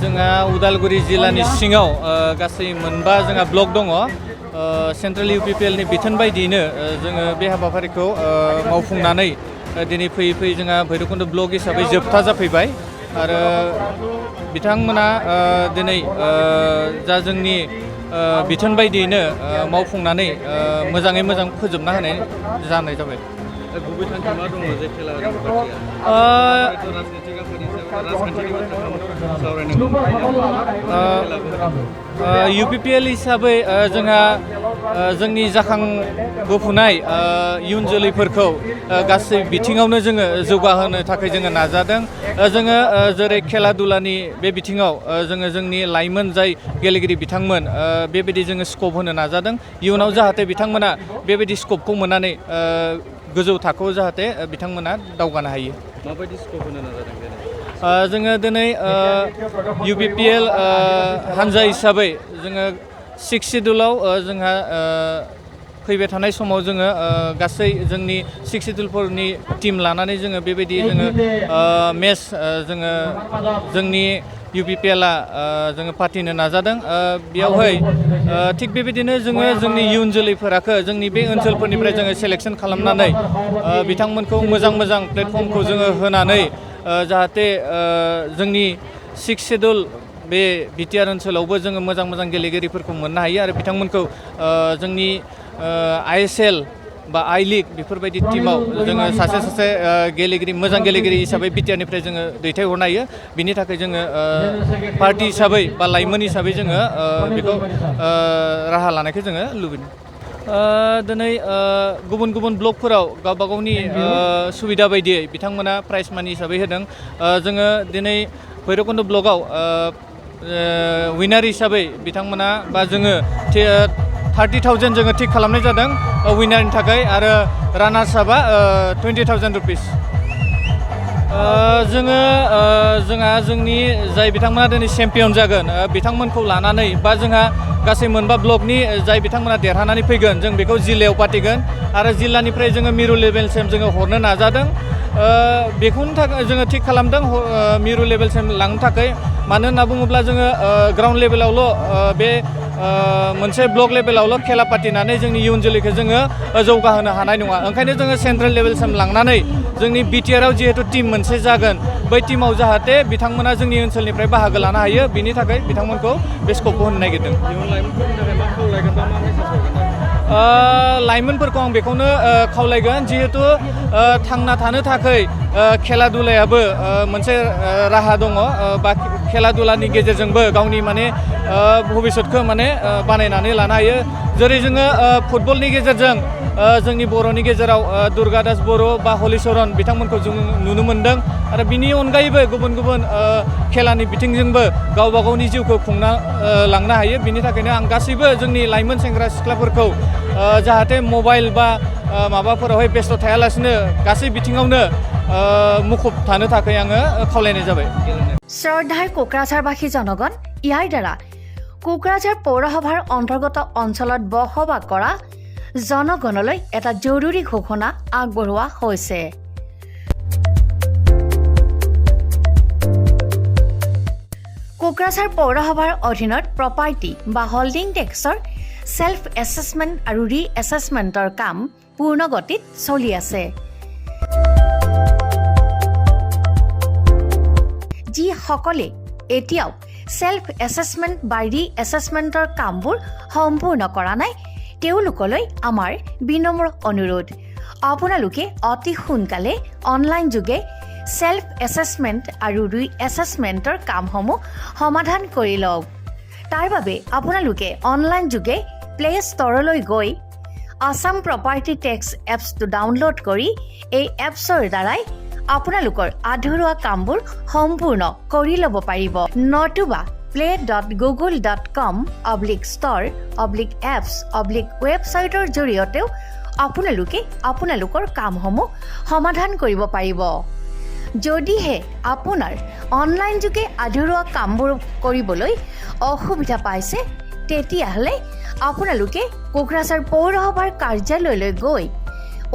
जोंहा उदालगुरि जिल्लानि सिङाव गासै मोनबा जोंहा ब्लक दङ। सेन्ट्रेल UPPL नि बिथोन बायदियैनो जोङो बे हाबाफारिखौ मावफुंनानै दिनै फैयै फैयै जोंहा भैरबकुन्द ब्लक हिसाबै जोबथा जाफैबाय आरो बिथांमोना दिनै जा जोंनि बिथोन बायदियैनो मावफुंनानै मोजाङै मोजां फोजोबना होनाय जानाय जाबाय। गुबै थांखि मा दङ जे खेला UPPL हिसाबै जोंहा जोंनि जाखांबोफुनाय इयुन जोलैफोरखौ गासै बिथिङावनो जोङो जौगाहोनो थाखाय जोङो नाजादों। जोङो जेरै खेला दुलानि बे बिथिङाव जोङो जोंनि लाइमोन जाय गेलेगिरि बिथांमोन बेबायदि जोङो स्कप होनो नाजादों। इयुनाव जाहाथे बिथांमोना बेबायदि स्कपखौ मोननानै गोजौ थाखोआव जाहाथे बिथांमोना दावगानो हायो। माबायदि स्कप होनो नाजादों दिनै? जोङो दिनै UPPL हानजा हिसाबै जोङो 6 सिडुलाव जोंहा फैबाय थानाय समाव जोङो गासै जोंनि 6 सिडुलफोरनि टिम लानानै जोङो बेबायदि जोङो मेच जोङो जोंनि UPPLआ जोङो फाथिनो नाजादों। बेयावहाय थिग बेबायदिनो जोङो जोंनि इयुन जोलैफोराखौ जोंनि बे ओनसोलफोरनिफ्राय जोङो सेलेक्सन खालामनानै बिथांमोनखौ मोजां मोजां प्लेटफर्मखौ जोङो होनानै जाहाथे जोंनि 6 सिडुल बे BTR ओनसोलावबो जोङो मोजां मोजां गेलेगिरिफोरखौ मोननो हायो आरो बिथांमोनखौ जोंनि ISL बा I League बेफोरबायदि टिमाव जोङो सासे गेलेगिरि मोजां गेलेगिरि हिसाबै BTR निफ्राय जोङो दैथायहरनो हायो। बिनि थाखाय जोङो पार्टि हिसाबै बा लाइमोन हिसाबै जोङो बेखौ राहा लानायखौ जोङो लुबैदों। दिनै गुबुन गुबुन ब्लकफोराव गावबा गावनि सुबिदा बायदियै बिथांमोना प्राइज मानि हिसाबै होदों। जोङो दिनै भैरबकुन्द ब्लकआव उइनार हिसाबै बिथांमोना बा जोङो 30,000 जोङो थिक खालामनाय जादों उइनारनि थाखाय आरो रानार्स आपआ 20,000 रुपिस। जोंहा जोंनि जाय बिथांमोना दिनै चेम्पियन जागोन बिथांमोनखौ लानानै बा जोंहा गासै मोनबा ब्लकनि जाय बिथांमोना देरहानानै फैगोन जों बेखौ जिल्लायाव फाथिगोन आरो जिल्लानिफ्राय जोङो मिरु लेभेलसिम जोङो हरनो नाजादों। बेखौनो थाखाय जोङो थिग खालामदों मिरु लेभेलसिम लांनो थाखाय। मानो होनना बुङोब्ला जोङो ग्राउन्ड लेभेलावल' बे मोनसे ब्लक लेभेलावल' खेला फाथिनानै जोंनि इयुन जोलैखौ जोङो जौगाहोनो हानाय नङा। ओंखायनो जोङो सेन्ट्रेल लेभेलसिम लांनानै जोंनि BTRआव जिहेतु टिम मोनसे जागोन बै टिमाव जाहाथे बिथांमोना जोंनि ओनसोलनिफ्राय बाहागो लानो हायो बिनि थाखाय बिथांमोनखौ बे स्कपखौ होनो नागिरदों। इयुन लाइमोनफोरनि थाखाय मा खावलायगोन बा मा मेसेज हरगोन? लाइमोनफोरखौ आं बेखौनो खावलायगोन जिहेतु थांना थानो थाखाय खेला दुलायाबो मोनसे राहा दङ बा खेला दुलानि गेजेरजोंबो गावनि माने भबिसतखौ माने बानायनानै लानो हायो। जेरै जोङो फुटबलनि गेजेरजों जोंनि बर'नि गेजेराव दुर्गा दास बर' बा हलिचरन बिथांमोनखौ जों नुनो मोनदों आरो बिनि अनगायैबो गुबुन गुबुन खेलानि बिथिंजोंबो गावबा गावनि जिउखौ खुंना लांनो हायो। बिनि थाखायनो आं गासैबो जोंनि लाइमोन सेंग्रा सिख्लाफोरखौ जाहाथे मबाइल बा माबाफोरावहाय बेस्थ' थायालासिनो गासै बिथिङावनो मुखुब थानो थाखाय आङो खावलायनाय जाबाय। শ্ৰদ্ধাৰ কোকৰাঝাৰবাসী জনগণ, ইয়াৰ দ্বাৰা কোকৰাঝাৰ পৌৰসভাৰ অন্তৰ্গত অঞ্চলত বসবাস কৰা জনগণলৈ এটা জৰুৰী ঘোষণা আগবঢ়োৱা হৈছে। কোকৰাঝাৰ পৌৰসভাৰ অধীনত প্ৰপাৰ্টি বা হোল্ডিং টেক্সৰ সেল্ফ এছেছমেণ্ট আৰু ৰি এছেছমেণ্টৰ কাম পূৰ্ণ গতিত চলি আছে। যিসকলে এতিয়াও সেল্ফ এছেছমেণ্ট বা ৰি এছেছমেণ্টৰ কামবোৰ সম্পূৰ্ণ কৰা নাই তেওঁলোকলৈ আমাৰ বিনম্ৰ অনুৰোধ, আপোনালোকে অতি সোনকালে অনলাইন যোগে সেল্ফ এছেছমেণ্ট আৰু ৰি এছেছমেণ্টৰ কামসমূহ সমাধান কৰি লওক। তাৰ বাবে আপোনালোকে অনলাইন যোগে প্লে ষ্ট'ৰলৈ গৈ আছাম প্ৰপাৰ্টি টেক্স এপছটো ডাউনলোড কৰি এই এপছৰ দ্বাৰাই আপোনালোকৰ আধৰুৱা কামবোৰ সম্পূৰ্ণ কৰি ল'ব পাৰিব। নতুবা play.google.com/store/apps/ৱেবছাইটৰ জৰিয়তেও আপোনালোকে আপোনালোকৰ কামসমূহ সমাধান কৰিব পাৰিব। যদিহে আপোনাৰ অনলাইন যোগে আধৰুৱা কামবোৰ কৰিবলৈ অসুবিধা পাইছে তেতিয়াহ'লে আপোনালোকে কোকৰাঝাৰ পৌৰসভাৰ কাৰ্যালয়লৈ গৈ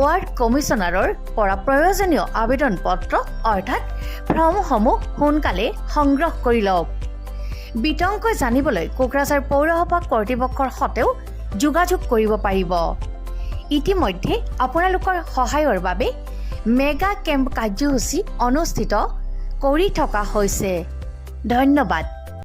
ৱাৰ্ড কমিছনাৰৰ পৰা প্ৰয়োজনীয় আবেদন পত্ৰ অৰ্থাৎ ফৰ্মসমূহ সোনকালে সংগ্ৰহ কৰি লওক। বিতংকৈ জানিবলৈ কোকৰাঝাৰ পৌৰসভা কৰ্তৃপক্ষৰ সৈতেও যোগাযোগ কৰিব পাৰিব। ইতিমধ্যে আপোনালোকৰ সহায়ৰ বাবে মেগা কেম্প কাৰ্যসূচী অনুষ্ঠিত কৰি থকা হৈছে। ধন্যবাদ।